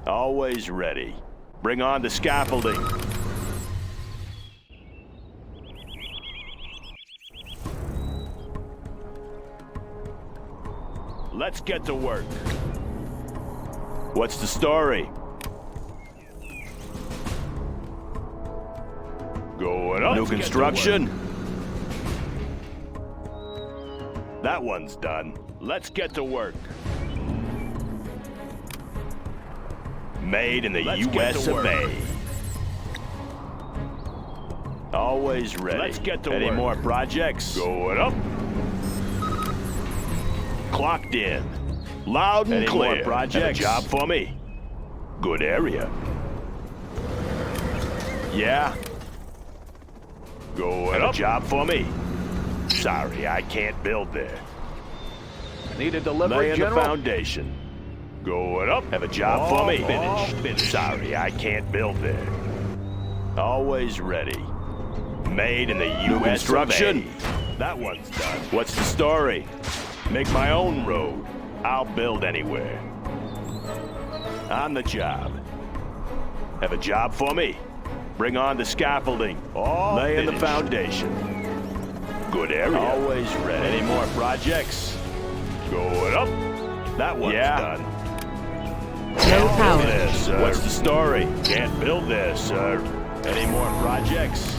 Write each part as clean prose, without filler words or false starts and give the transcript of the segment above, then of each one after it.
Always ready. Bring on the scaffolding. Let's get to work. What's the story? Going up. New construction? That one's done. Let's get to work. Made in the US of A. Always ready. Let's get to work. Any more projects? Going up. Clocked in. Loud and clear. Any more projects? Have a job for me? Good area. Yeah. Going up. A job for me? Sorry, I can't build there. Need a delivery, Laying General? the foundation. Going up. Have a job for me? Finished. Sorry, I can't build there. Always ready. Made in the US construction. That one's done. What's the story? Make my own road. I'll build anywhere. On the job. Have a job for me? Bring on the scaffolding. Laying the foundation. Good area. Always ready. Any more projects? Going up. That one's done. No power. This, what's the story? Can't build this, sir. Any more projects?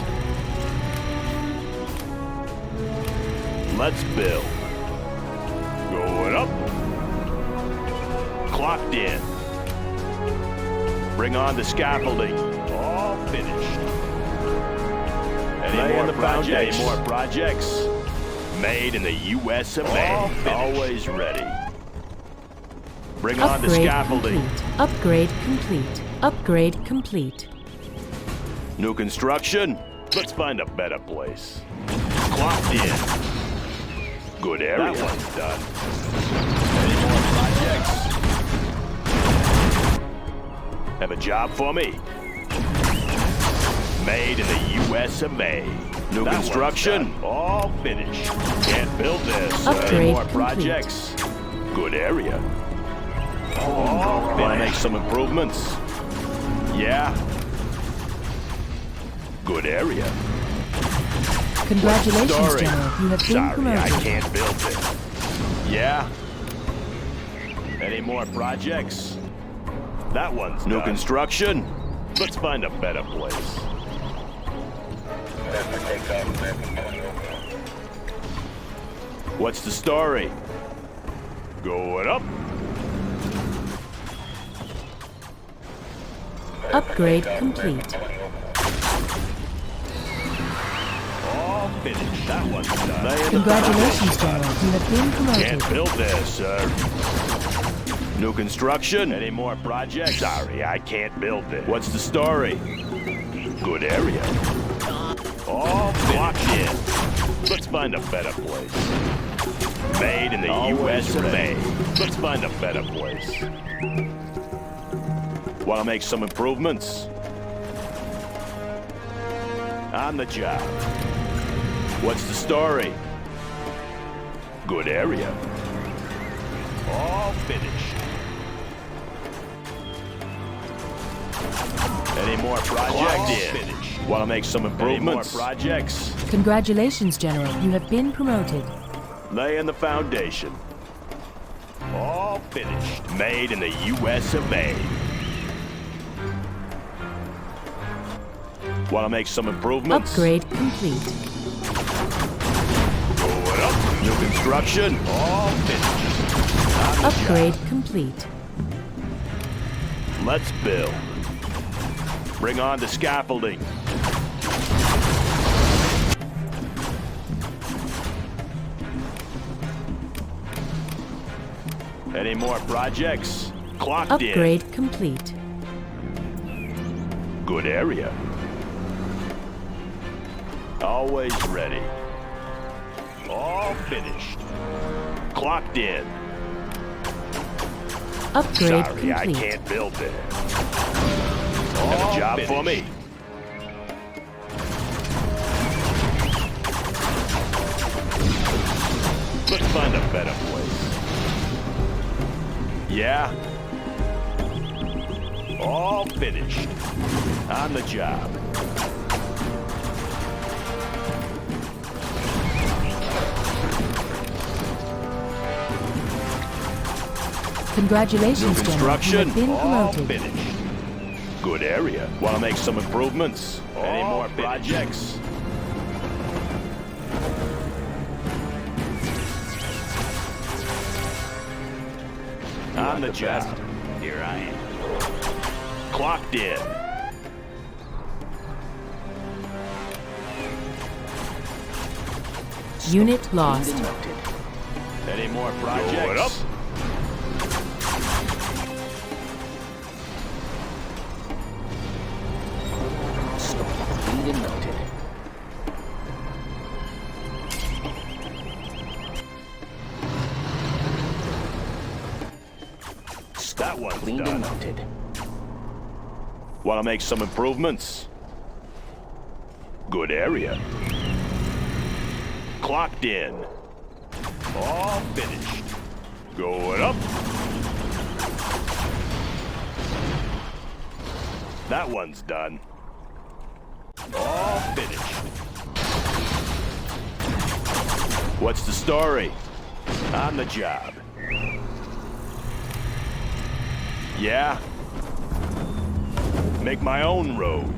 Let's build. Going up. Clocked in. Bring on the scaffolding. All finished. Any more projects? Any more projects? Made in the US of A. Always ready. Bring on the scaffolding. Complete. Upgrade complete. Upgrade complete. New construction? Let's find a better place. Clocked in. Good area. That one's done. Any more projects? Have a job for me? Made in the US of A. New construction? All finished. Can't build this. Any more projects? Good area. Want to make some improvements? Yeah. Good area. Congratulations, General. You have been promoted. I can't build it. Yeah. Any more projects? That one's new construction. Let's find a better place. What's the story? Going up. Upgrade complete. All finished. That one's done. Congratulations, General. You have been promoted. Can't build this, sir. New construction? Any more projects? Sorry, I can't build this. What's the story? Good area. All locked in. Let's find a better place. Made in the US of A. Let's find a better place. Want to make some improvements? On the job. What's the story? Good area. All finished. Any more projects? Finished. Want to make some improvements? Any more projects? Congratulations, General. You have been promoted. Laying the foundation. All finished. Made in the US of A. Want to make some improvements? Upgrade complete. Going up. New construction. All finished. Upgrade complete. Let's build. Bring on the scaffolding. Any more projects? Clocked in. Upgrade complete. Good area. Always ready. All finished. Clocked in. Upgrade Sorry, I complete. can't build there. Have a job for me? Let's find a better place. Yeah? All finished. On the job. Congratulations, New General. You construction. have been All promoted. finished. Good area. Want to make some improvements? Any more projects? On the job. Here I am. Clocked in. Unit lost. Any more projects? What up? That one's done. Want to make some improvements? Good area. Clocked in. All finished. Going up. That one's done. All finished. What's the story? On the job. Yeah? Make my own road.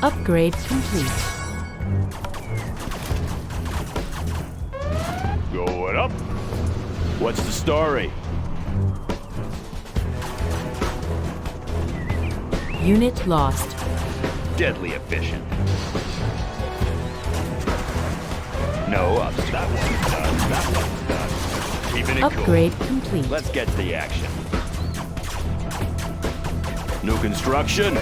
Upgrade complete. Going up. What's the story? Unit lost. Deadly efficient. No ups. That one's done. That one's done. Keeping it Upgrade cool. complete. Let's get to the action. New construction.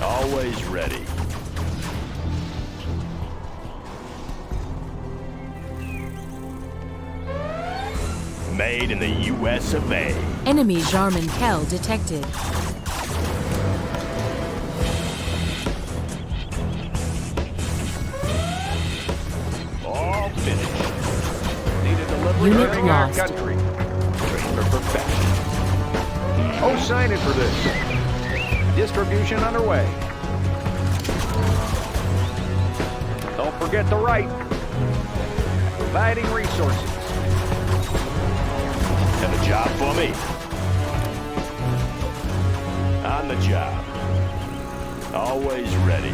Always ready. Made in the U.S. of A. Enemy Jarman Kell detected. All finished. Need a delivery Unit during our lost. country. Trained for perfection. Oh, sign in for this. Distribution underway. Don't forget the right. Providing resources. Have a job for me? On the job. Always ready.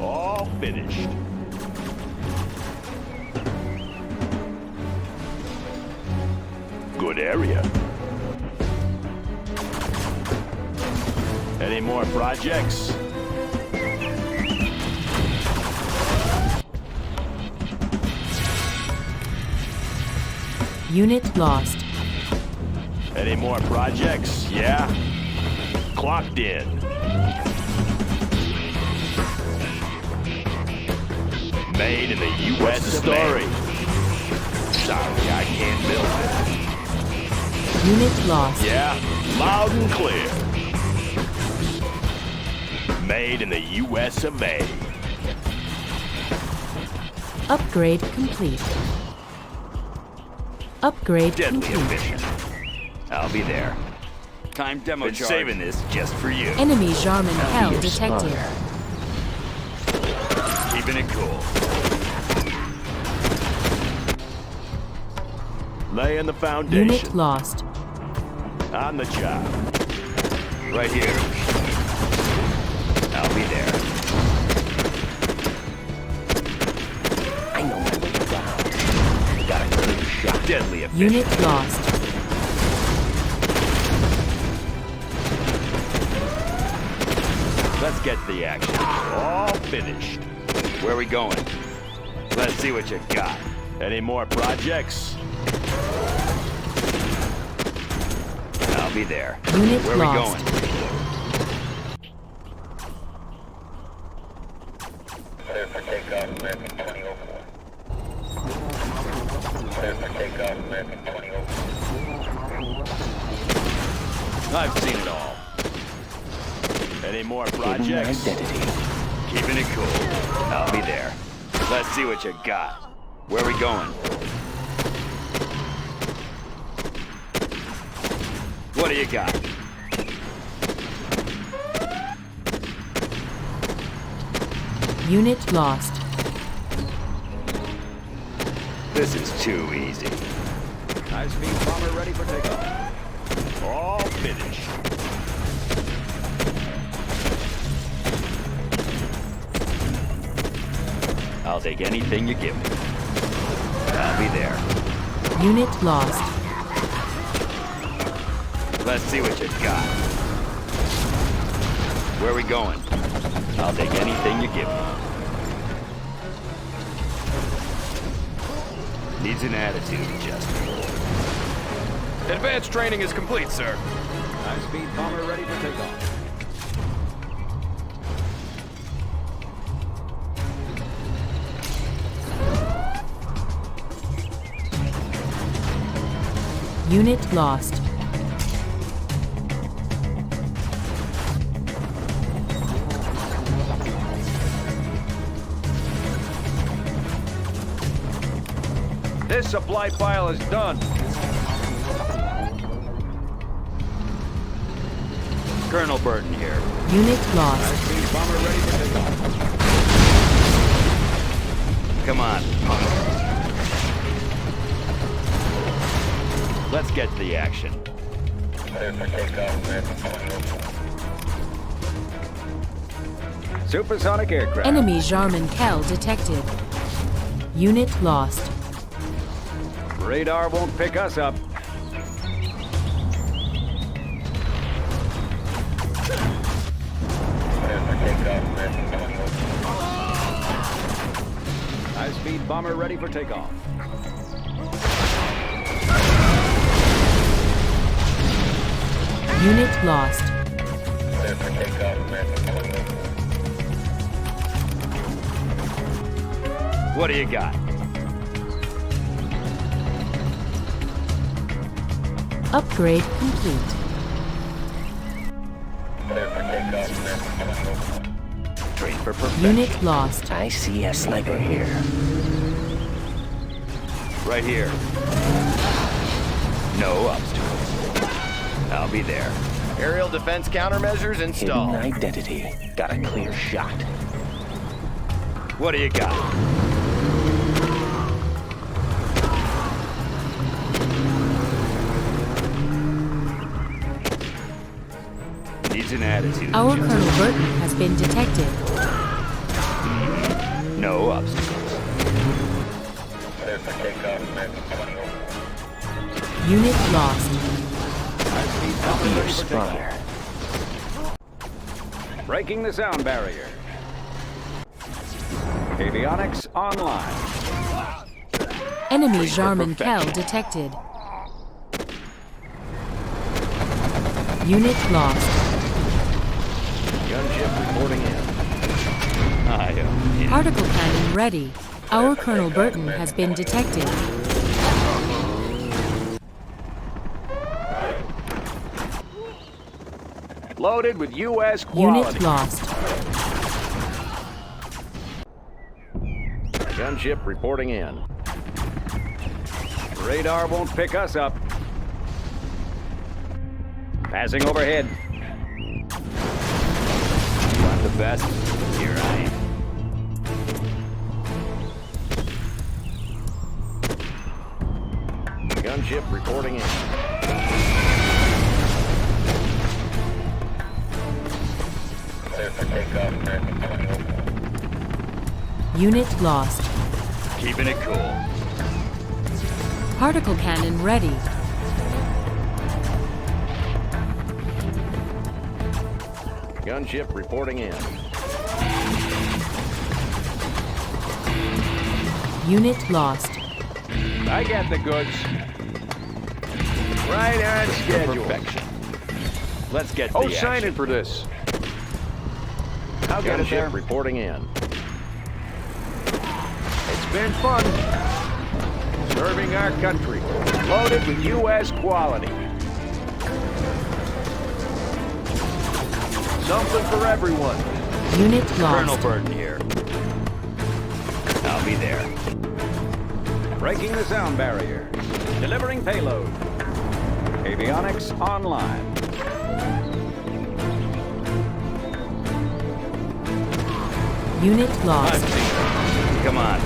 All finished. Good area. Any more projects? Unit lost. Any more projects? Yeah? Clocked in. Made in the U.S. What's the story? Sorry, I can't build it. Unit lost. Yeah? Loud and clear. Made in the U.S. of A. Upgrade complete. Upgrade Deadly complete. efficient. I'll be there. Time demo charge. Saving this just for you. Enemy Jarman Kell detected. Keeping it cool. Laying the foundation. Unit lost. On the job. Right here. I'll be there. I know my way around. Got a clear shot. Deadly efficient. Unit lost. Let's get to the action. All finished. Where are we going? Let's see what you got. Any more projects? I'll be there. Unit Where lost. are we going? Clear for takeoff, American 2004. Clear for takeoff, American 2004. I've seen it all. Any more projects? Keeping it cool. I'll be there. Let's see what you got. Where are we going? What do you got? Unit lost. This is too easy. High-speed bomber ready for takeoff. All finished. I'll take anything you give me. I'll be there. Unit lost. Let's see what you got. Where are we going? I'll take anything you give me. Needs an attitude adjustment. Advanced training is complete, sir. High-speed bomber ready for takeoff. Unit lost. This supply file is done. Colonel Burton here. Unit lost. High-speed bomber ready for takeoff. Come on, punk. Let's get to the action. Clear for takeoff, American 20. Supersonic aircraft. Enemy Jarman Kell detected. Unit lost. Radar won't pick us up. Clear for takeoff, American 20. High-speed bomber ready for takeoff. Unit lost. Clear for takeoff, American 20. What do you got? Upgrade complete. Clear for takeoff, American 20. Train for perfection. Unit lost. I see a sniper here. Right here. No obstacles. I'll be there. Aerial defense countermeasures installed. Hidden identity. Got a clear shot. What do you got? Needs an attitude. Our adjustment. Colonel Burton has been detected. No obstacles. Clear for takeoff, American 20. Unit lost. High-speed bomber Your ready for spawner. takeoff. Breaking the sound barrier. Avionics online. Enemy Jarman Kell detected. Unit lost. Gunship reporting in. I am in. Particle cannon ready. Our Colonel Burton has been detected. Loaded with U.S. quality. Unit lost. Gunship reporting in. Radar won't pick us up. Passing overhead. Want the best? Here I am. Gunship reporting in. Clear for takeoff, American 20. Unit lost. Keeping it cool. Particle cannon ready. Gunship reporting in. Unit lost. I got the goods. Right on schedule. Perfection. Let's get to Oh, the sign action. in for this. I'll get it there. Reporting in. It's been fun. Serving our country. Loaded with U.S. quality. Something for everyone. Unit Colonel lost. Burton here. I'll be there. Breaking the sound barrier. Delivering payload. Avionics online. Unit lost. Come on.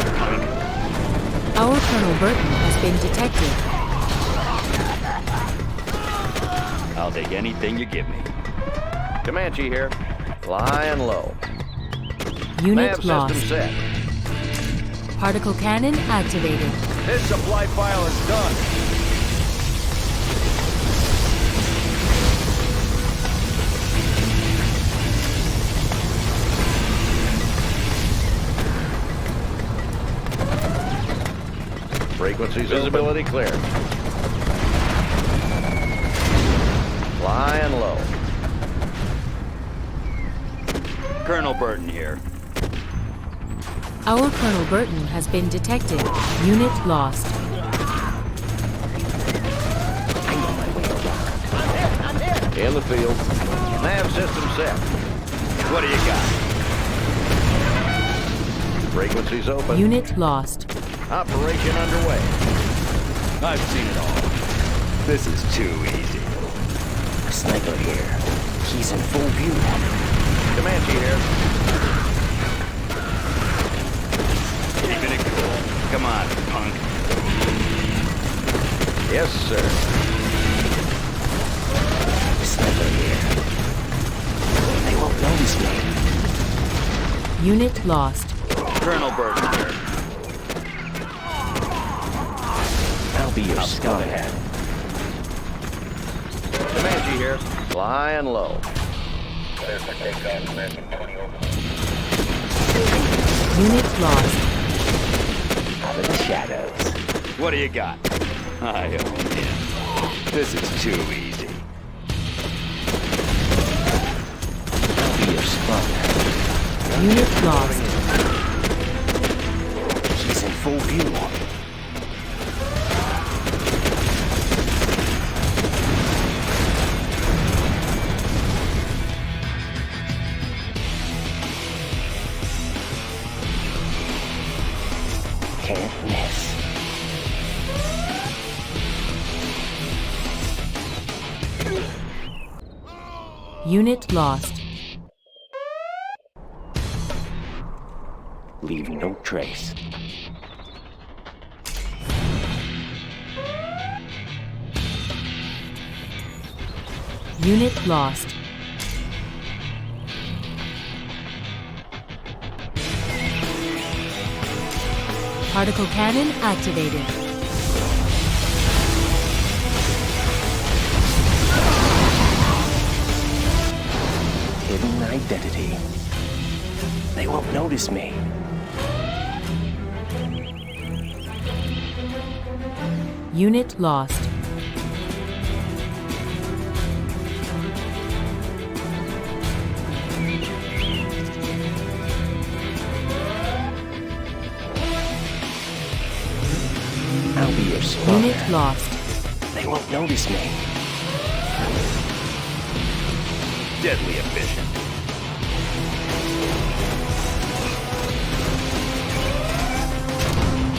Our Colonel Burton has been detected. I'll take anything you give me. Comanche here. Flying low. Unit Nav lost. system set. Particle cannon activated. This supply file is done. Frequency visibility clear. Flying low. Colonel Burton here. Our Colonel Burton has been detected. Unit lost. In the field. Nav system set. What do you got? Frequencies open. Unit lost. Operation underway. I've seen it all. This is too easy. Sniper here. He's in full view. Comanche here. Keeping it cool. Come on, punk. Yes, sir. Sniper here. They won't notice me. Unit lost. Colonel Burton here. I'll be your scout. Comanche here. Flying low. Clear for takeoff. Command coming over. Unit lost. Out of the shadows. What do you got? I own him. This is too easy. I'll be your spawner. Unit lost. He's in full view. Can't miss. Unit lost. Leave no trace. Unit lost. Particle cannon activated. Hidden identity. They won't notice me. Unit lost. I'll be your spawner. Unit lost. They won't notice me. Deadly efficient.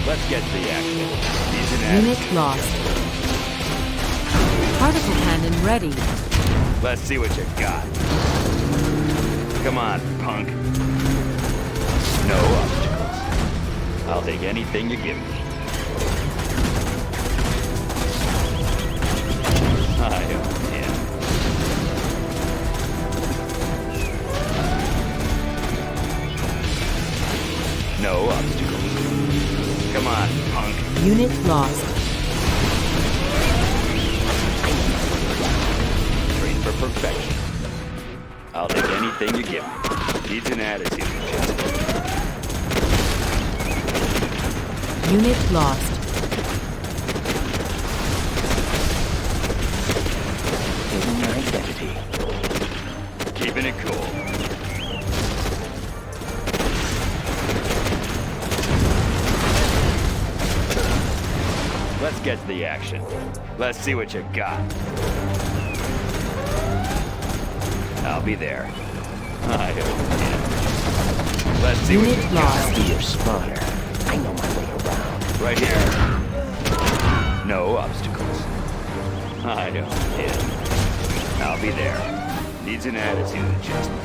Let's get to the action. He's an Unit addict. lost. Particle cannon ready. Let's see what you got. Come on, punk. No obstacles. I'll take anything you give me. I own him. No obstacles. Come on, punk. Unit lost. Train for perfection. I'll take anything you give me. Needs an attitude. Unit lost. Hidden identity. Keeping it cool. Let's get to the action. Let's see what you got. I'll be there. I own him. Let's see what Unit you lost. I'll be your spawner. I know my way around. got. Right here. No obstacles. I don't care. I'll be there. Needs an attitude adjustment.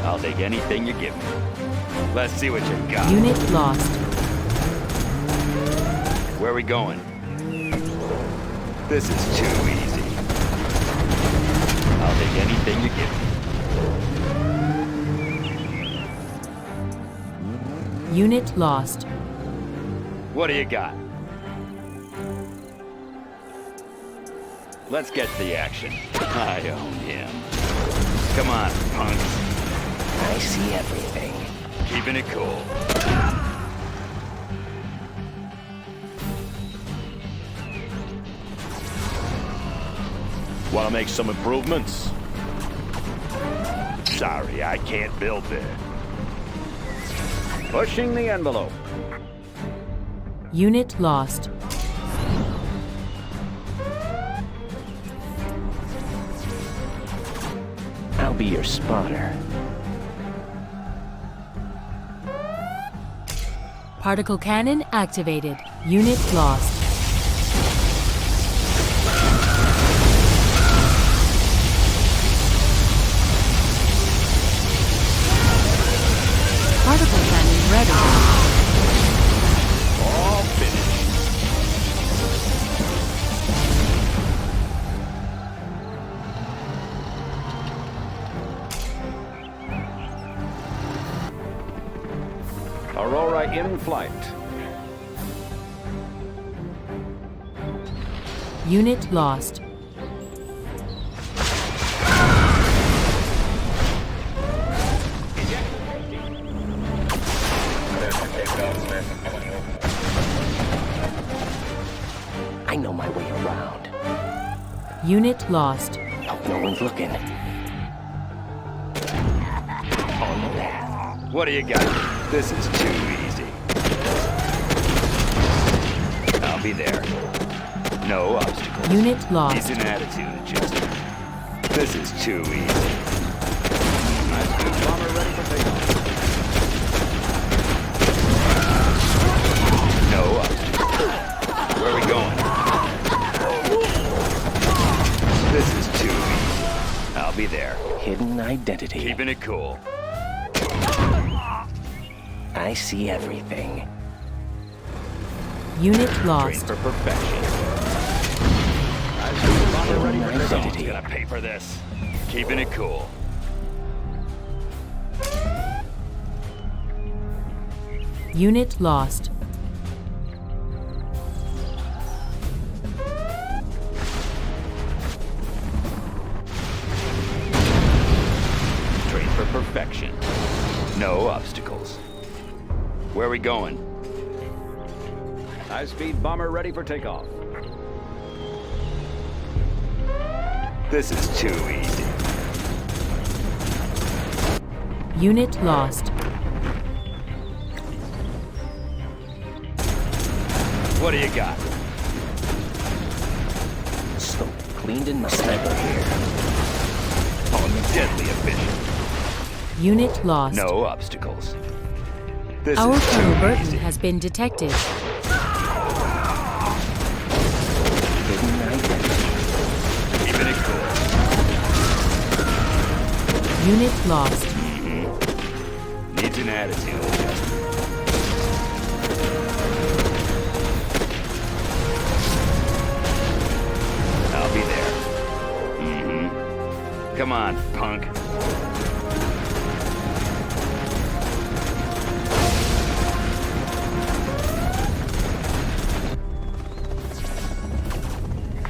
I'll take anything you give me. Let's see what you got. Unit lost. Where are we going? This is too easy. I'll take anything you give me. Unit lost. What do you got? Let's get to the action. I own him. Come on, punks. I see everything. Keeping it cool. Want to make some improvements? Sorry, I can't build there. Pushing the envelope. Unit lost. I'll be your spotter. Particle cannon activated. Unit lost. Particle cannon ready. All finished. Aurora in flight. Unit lost. I know my way around. Unit lost. Hope no one's looking. On the path. What do you got? This is too easy. I'll be there. No obstacles. Unit Needs lost. an attitude adjustment. This is too easy. Bomber ready for takeoff. No obstacles. Where are we going? This is too easy. I'll be there. Hidden identity. Keeping it cool. I see everything. Unit Trained lost. for perfection. Bomber ready for Someone's Identity. gonna pay for this. Keeping it cool. Unit lost. Trained for perfection. No obstacles. Where are we going? High-speed bomber ready for takeoff. This is too easy. Unit lost. What do you got? Scope cleaned in my sniper here. On the deadly efficient. Unit lost. No obstacles. This Our is Colonel too Burton easy. has been detected. Hidden identity. Keeping it cool. Unit lost. Needs an attitude adjustment. I'll be there. Come on, punk.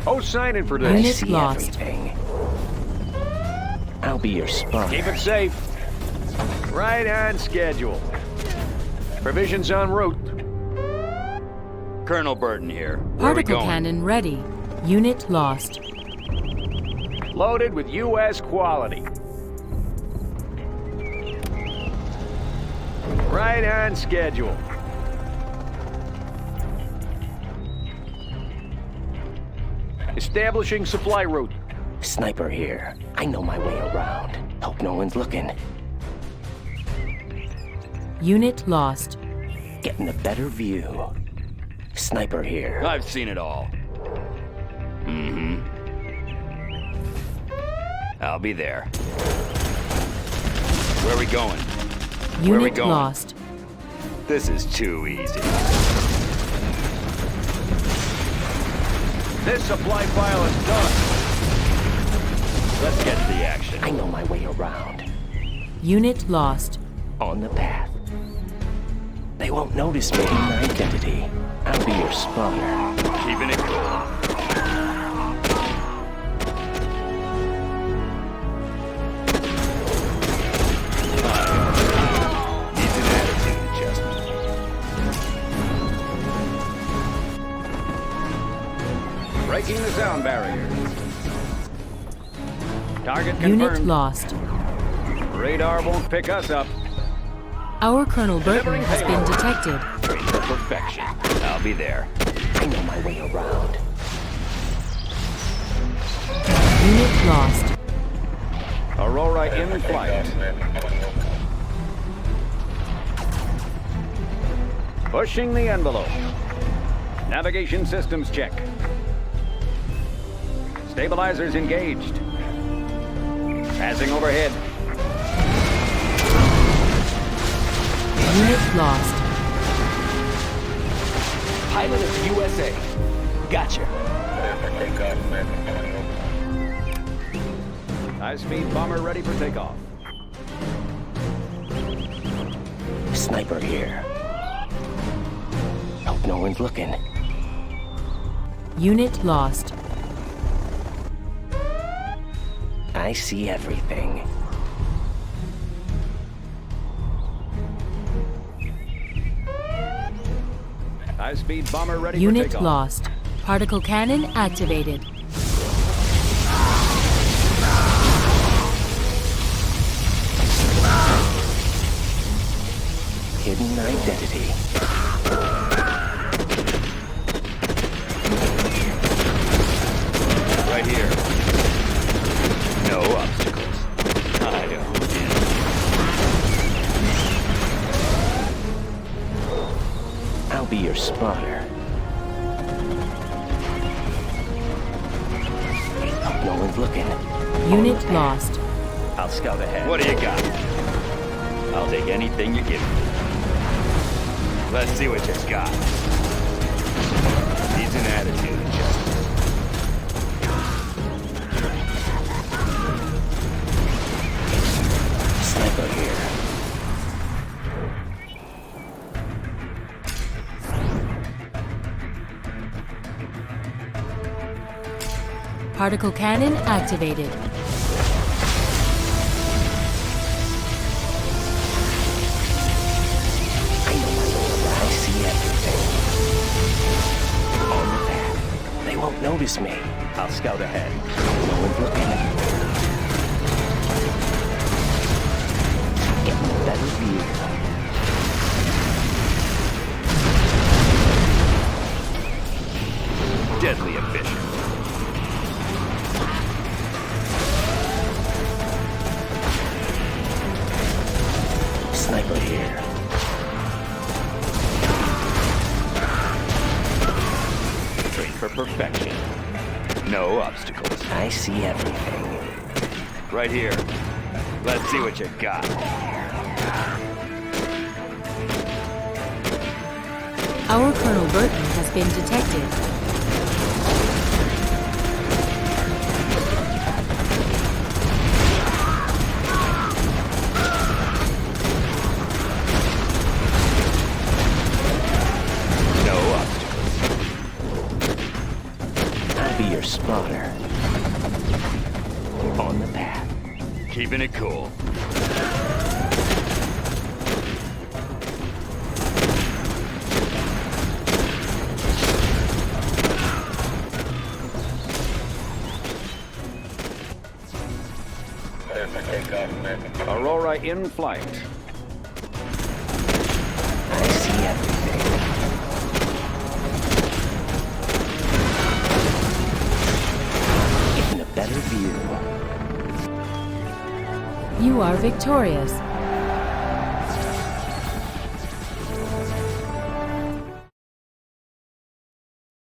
Oh, signing for I this. Unit see lost. everything. I'll be your spotter. Keep it safe. Right on schedule. Provisions en route. Colonel Burton here. Where are we Particle going? cannon ready. Unit lost. Loaded with U.S. quality. Right on schedule. Establishing supply route. Sniper here. I know my way around. Hope no one's looking. Unit lost. Getting a better view. Sniper here. I've seen it all. I'll be there. Where are we going? Where are we Unit going? lost. This is too easy. This supply file is done. Let's get to the action. I know my way around. Unit lost. On the path. They won't notice me in my identity. I'll be your spawner. Keeping it cool. Needs an attitude adjustment. Breaking the sound barrier. Target Unit confirmed. lost. Radar won't pick us up. Our Colonel Burton has been detected. Train for perfection. I'll be there. I know my way around. Unit lost. Aurora in flight. Pushing the envelope. Navigation systems check. Stabilizers engaged. Passing overhead. Unit lost. Pilot of the USA. Gotcha. High-speed bomber ready for takeoff. Sniper here. Hope no one's looking. Unit lost. I see everything. High-speed bomber ready for Unit takeoff. lost. Particle cannon activated. Hidden identity. Right here. No obstacles. I don't. I'll be your spotter. Hope no one's looking. Unit lost. I'll scout ahead. What do you got? I'll take anything you give me. Let's see what you got. Needs an attitude adjustment. Sniper here. Particle cannon activated. I know my way around. I see everything. On the path. They won't notice me. I'll scout ahead. No one's looking. Getting a better view. Deadly efficient. Sniper here. Train for perfection. No obstacles. I see everything. Right here. Let's see what you got. Our Colonel Burton has been detected. No obstacles. I'll be your spotter. On the path. Keeping it cool. Aurora in flight. I see everything. Getting a better view. You are victorious.